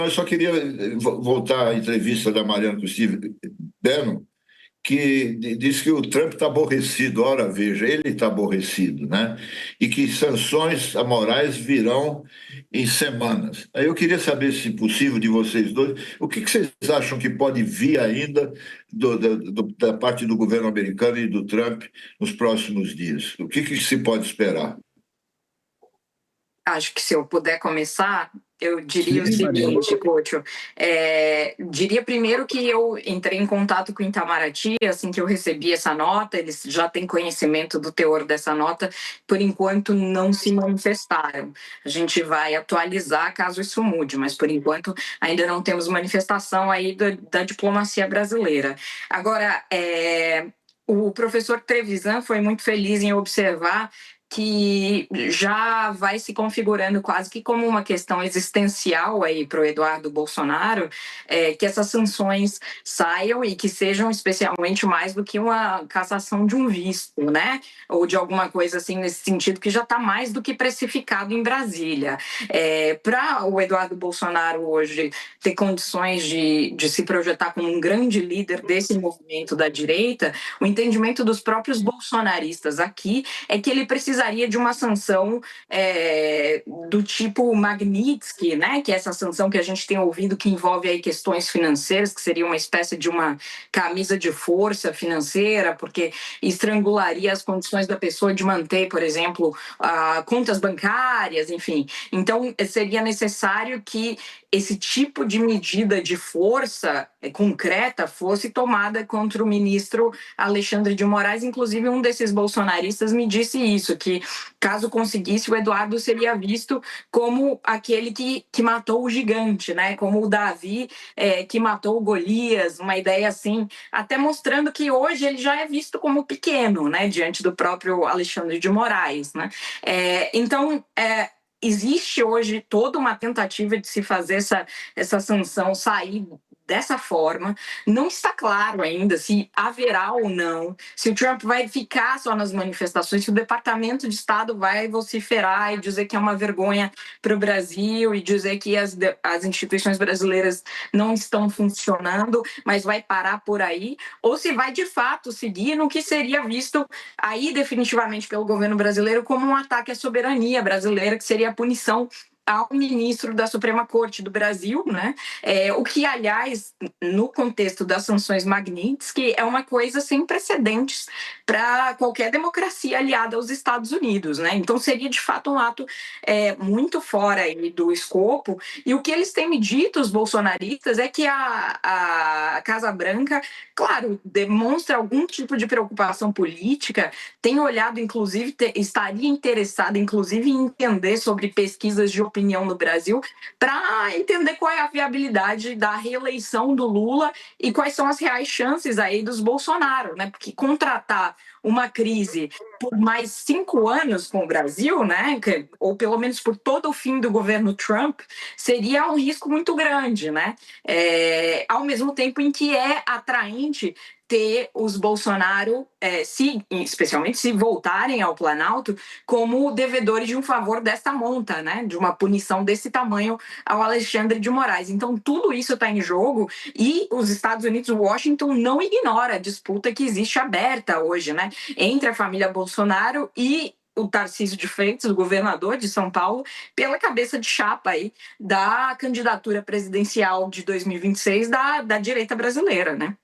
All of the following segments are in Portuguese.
Eu só queria voltar à entrevista da Mariana com o Steve Bannon, que diz que o Trump está aborrecido. Ora, veja, ele está aborrecido, né? E que sanções morais virão em semanas. Aí eu queria saber, se possível, de vocês dois, o que vocês acham que pode vir ainda da parte do governo americano e do Trump nos próximos dias? O que se pode esperar? Acho que se eu puder começar, eu diria o Sim, seguinte, Couto. Diria primeiro que eu entrei em contato com o Itamaraty, assim que eu recebi essa nota, eles já têm conhecimento do teor dessa nota, por enquanto não se manifestaram. A gente vai atualizar caso isso mude, mas por enquanto ainda não temos manifestação aí da diplomacia brasileira. Agora, o professor Trevisan foi muito feliz em observar que já vai se configurando quase que como uma questão existencial aí para o Eduardo Bolsonaro, que essas sanções saiam e que sejam especialmente mais do que uma cassação de um visto, né? Ou de alguma coisa assim nesse sentido, que já está mais do que precificado em Brasília. Para o Eduardo Bolsonaro hoje ter condições de se projetar como um grande líder desse movimento da direita, o entendimento dos próprios bolsonaristas aqui é que ele precisaria de uma sanção do tipo Magnitsky, né? Que é essa sanção que a gente tem ouvido que envolve aí questões financeiras, que seria uma espécie de uma camisa de força financeira, porque estrangularia as condições da pessoa de manter, por exemplo, contas bancárias, enfim. Então, seria necessário que esse tipo de medida de força concreta fosse tomada contra o ministro Alexandre de Moraes. Inclusive, um desses bolsonaristas me disse isso, que caso conseguisse, o Eduardo seria visto como aquele que matou o gigante, né? Como o Davi que matou o Golias, uma ideia assim, até mostrando que hoje ele já é visto como pequeno, né? Diante do próprio Alexandre de Moraes, né? Então, existe hoje toda uma tentativa de se fazer essa sanção sair dessa forma. Não está claro ainda se haverá ou não, se o Trump vai ficar só nas manifestações, se o Departamento de Estado vai vociferar e dizer que é uma vergonha para o Brasil e dizer que as instituições brasileiras não estão funcionando, mas vai parar por aí, ou se vai de fato seguir no que seria visto aí definitivamente pelo governo brasileiro como um ataque à soberania brasileira, que seria a punição ao ministro da Suprema Corte do Brasil, né? O que, aliás, no contexto das sanções Magnitsky, é uma coisa sem precedentes para qualquer democracia aliada aos Estados Unidos, né? Então, seria, de fato, um ato muito fora aí do escopo. E o que eles têm me dito, os bolsonaristas, é que a Casa Branca, claro, demonstra algum tipo de preocupação política, tem olhado, inclusive, estaria interessada, inclusive, em entender sobre pesquisas de opinião no Brasil, para entender qual é a viabilidade da reeleição do Lula e quais são as reais chances aí dos Bolsonaro, né? Porque contratar uma crise por mais 5 anos com o Brasil, né? Ou pelo menos por todo o fim do governo Trump, seria um risco muito grande, né? Ao mesmo tempo em que é atraente ter os Bolsonaro, especialmente se voltarem ao Planalto, como devedores de um favor desta monta, né? De uma punição desse tamanho ao Alexandre de Moraes. Então, tudo isso está em jogo e os Estados Unidos, Washington, não ignora a disputa que existe aberta hoje, né? Entre a família Bolsonaro e o Tarcísio de Freitas, o governador de São Paulo, pela cabeça de chapa aí da candidatura presidencial de 2026 da direita brasileira, né?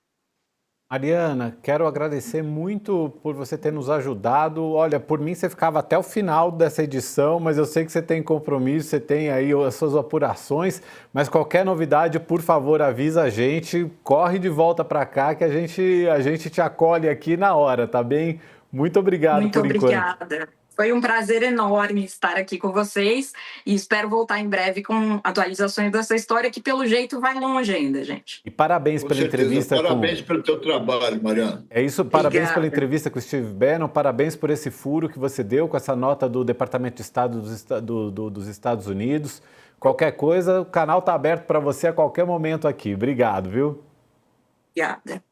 Mariana, quero agradecer muito por você ter nos ajudado. Olha, por mim você ficava até o final dessa edição, mas eu sei que você tem compromisso, você tem aí as suas apurações, mas qualquer novidade, por favor, avisa a gente, corre de volta para cá que a gente te acolhe aqui na hora, tá bem? Muito obrigado por enquanto. Muito obrigada. Foi um prazer enorme estar aqui com vocês e espero voltar em breve com atualizações dessa história que, pelo jeito, vai longe ainda, gente. E parabéns Com pela certeza. entrevista. Parabéns pelo teu trabalho, Mariana. É isso, parabéns Obrigada. pela entrevista com o Steve Bannon, parabéns por esse furo que você deu com essa nota do Departamento de Estado dos Estados Unidos. Qualquer coisa, o canal está aberto para você a qualquer momento aqui. Obrigado, viu? Obrigada.